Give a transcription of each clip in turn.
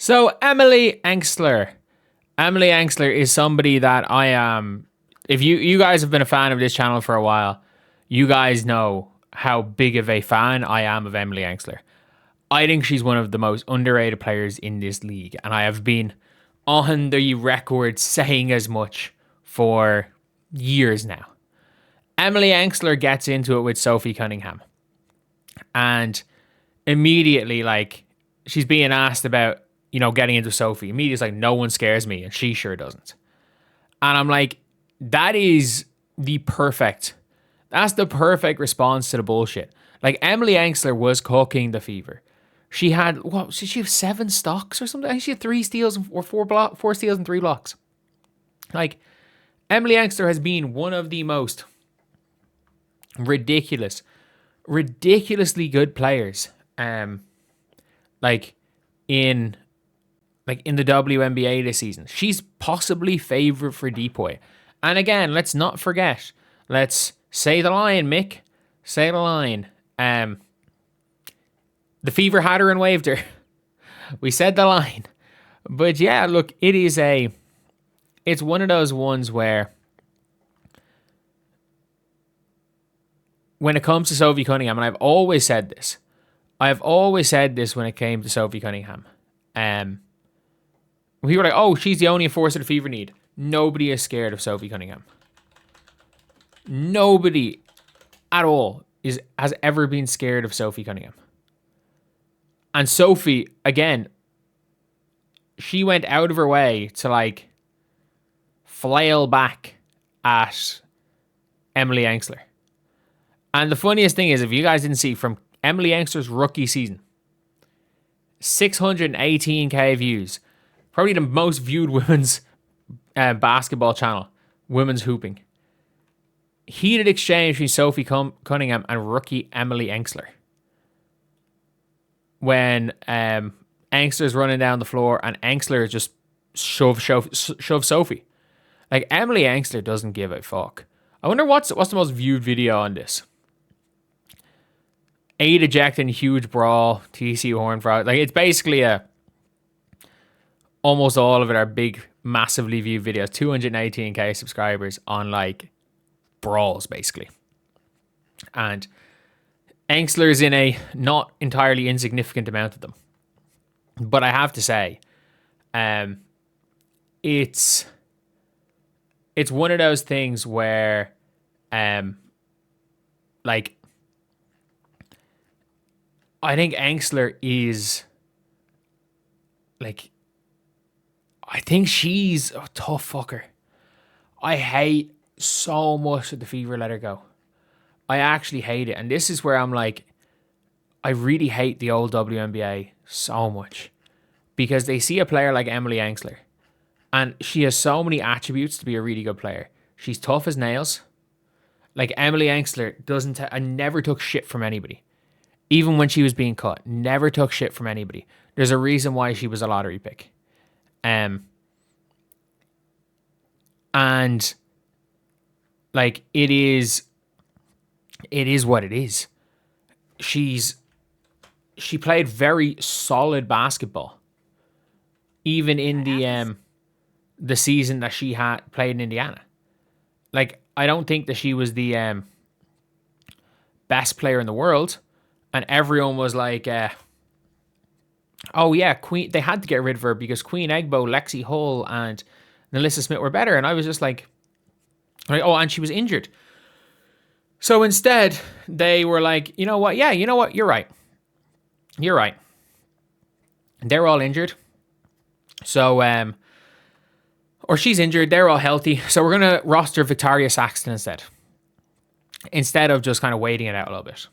So Emily Engstler. Emily Engstler is somebody that I am. If you guys have been a fan of this channel for a while, you guys know how big of a fan I am of Emily Engstler. I think she's one of the most underrated players in this league, and I have been on the record saying as much for years now. Emily Engstler gets into it with Sophie Cunningham, and immediately, like, she's being asked about, getting into Sophie. Immediately, it's like, no one scares me, and she sure doesn't. And I'm like, that's the perfect response to the bullshit. Like, Emily Engstler was cooking the fever. She had, she have 7 stocks or something? I think she had 3 steals or 4 steals and 3 blocks. Like, Emily Engstler has been one of the most ridiculously good players, like in the WNBA this season. She's possibly favourite for depoy. And again, let's not forget. Let's say the line, Mick. Say the line. The fever had her and waved her. We said the line. But yeah, look, it's one of those ones where when it comes to Sophie Cunningham, and I've always said this when it came to Sophie Cunningham. We were like, oh, she's the only enforcer the fever need. Nobody is scared of Sophie Cunningham. Nobody at all has ever been scared of Sophie Cunningham. And Sophie, again, she went out of her way to, like, flail back at Emily Engstler. And the funniest thing is, if you guys didn't see, from Emily Engstler's rookie season, 618k views. Probably the most viewed women's basketball channel. Women's hooping. Heated exchange between Sophie Cunningham and rookie Emily Engstler. When Engstler's running down the floor and Engstler just shove Sophie. Like, Emily Engstler doesn't give a fuck. I wonder what's the most viewed video on this. 8 ejecting, huge brawl, TCU horn fraud. Like, it's basically almost all of it are big, massively viewed videos. 218k subscribers on, like, brawls, basically. And Engstler's in a not entirely insignificant amount of them. But I have to say, it's one of those things where, like, I think Engstler is, like, I think she's a tough fucker. I hate so much that the fever let her go. I actually hate it. And this is where I'm like, I really hate the old WNBA so much. Because they see a player like Emily Engstler. And she has so many attributes to be a really good player. She's tough as nails. Like, Emily Engstler I never took shit from anybody. Even when she was being cut. Never took shit from anybody. There's a reason why she was a lottery pick. And, like, it is what it is. She played very solid basketball. Even in the season that she had played in Indiana. Like, I don't think that she was the best player in the world. And everyone was like, oh yeah, Queen. They had to get rid of her because Queen Egbo, Lexi Hull, and Nalissa Smith were better. And I was just like, oh, and she was injured. So instead, they were like, you know what? Yeah, you know what? You're right. They're all injured. So, or she's injured. They're all healthy. So we're going to roster Victoria Saxton instead of just kind of waiting it out a little bit.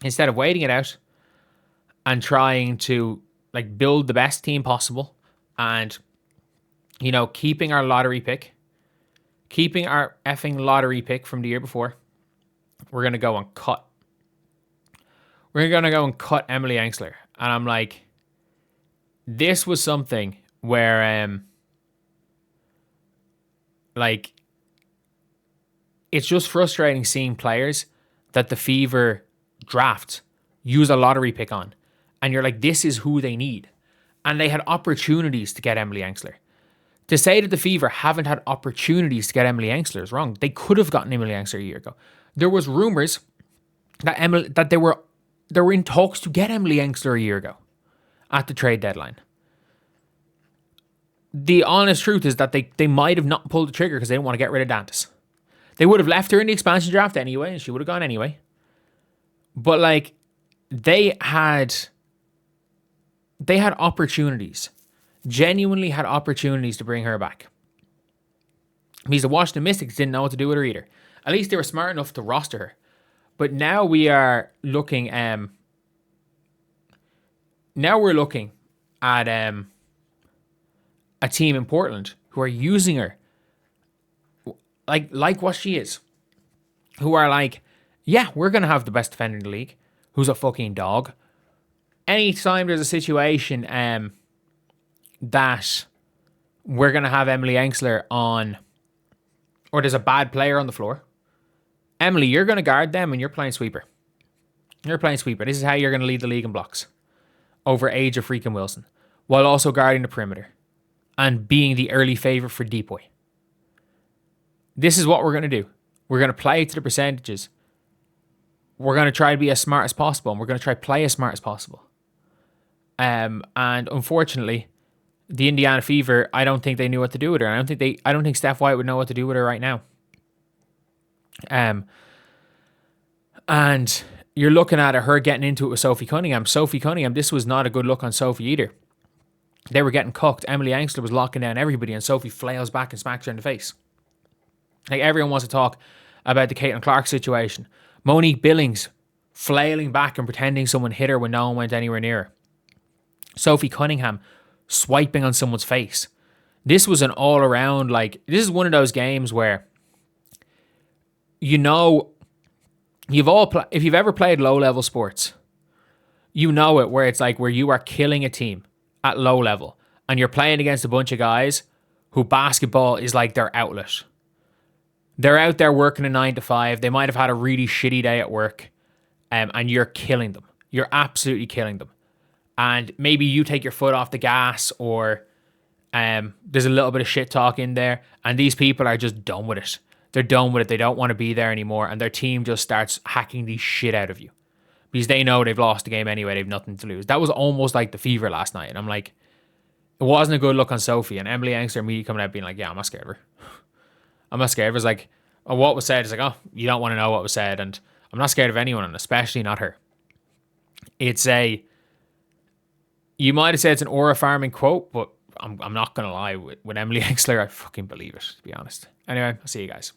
Instead of waiting it out and trying to, like, build the best team possible and, keeping our effing lottery pick from the year before, we're going to go and cut. We're going to go and cut Emily Engstler. And I'm like, this was something where, like, it's just frustrating seeing players that the Fever draft use a lottery pick on And you're like, this is who they need. And they had opportunities to get Emily Engstler. To say that the Fever haven't had opportunities to get Emily Engstler is wrong. They could have gotten Emily Engstler a year ago. There was rumors that they were in talks to get Emily Engstler a year ago at the trade deadline. The honest truth is that they might have not pulled the trigger because they didn't want to get rid of Dantas. They would have left her in the expansion draft anyway, and she would have gone anyway. But like, they had opportunities, genuinely had opportunities to bring her back. Because the Washington Mystics didn't know what to do with her either. At least they were smart enough to roster her. But now we are looking. Now we're looking at a team in Portland who are using her like what she is. Who are like, yeah, we're gonna have the best defender in the league, who's a fucking dog. Anytime there's a situation that we're gonna have Emily Engstler on, or there's a bad player on the floor, Emily, you're gonna guard them and you're playing sweeper. You're playing sweeper. This is how you're gonna lead the league in blocks over Age of freaking Wilson, while also guarding the perimeter and being the early favorite for deep boy. This is what we're gonna do. We're gonna play to the percentages. We're going to try to be as smart as possible, and we're going to try to play as smart as possible. And unfortunately, the Indiana Fever, I don't think they knew what to do with her. I don't think Steph White would know what to do with her right now. And you're looking at her getting into it with Sophie Cunningham. Sophie Cunningham, this was not a good look on Sophie either. They were getting cooked. Emily Engstler was locking down everybody, and Sophie flails back and smacks her in the face. Like, everyone wants to talk about the Caitlin Clark situation. Monique Billings flailing back and pretending someone hit her when no one went anywhere near her. Sophie Cunningham swiping on someone's face. This was an all-around, like, this is one of those games where, you know, if you've ever played low-level sports, you know it, where it's like where you are killing a team at low level and you're playing against a bunch of guys who basketball is like their outlet. They're out there working a 9 to 5. They might have had a really shitty day at work, and you're killing them. You're absolutely killing them. And maybe you take your foot off the gas, or there's a little bit of shit talk in there, and these people are just done with it. They're done with it. They don't want to be there anymore, and their team just starts hacking the shit out of you because they know they've lost the game anyway. They've nothing to lose. That was almost like the Fever last night, and I'm like, it wasn't a good look on Sophie. And Emily Engstler immediately coming out being like, yeah, I'm not scared of her. I'm not scared. It was like, oh, what was said is like, oh, you don't want to know what was said, and I'm not scared of anyone, and especially not her. You might have said it's an aura farming quote, but I'm not going to lie. With Emily Engstler, I fucking believe it, to be honest. Anyway, I'll see you guys.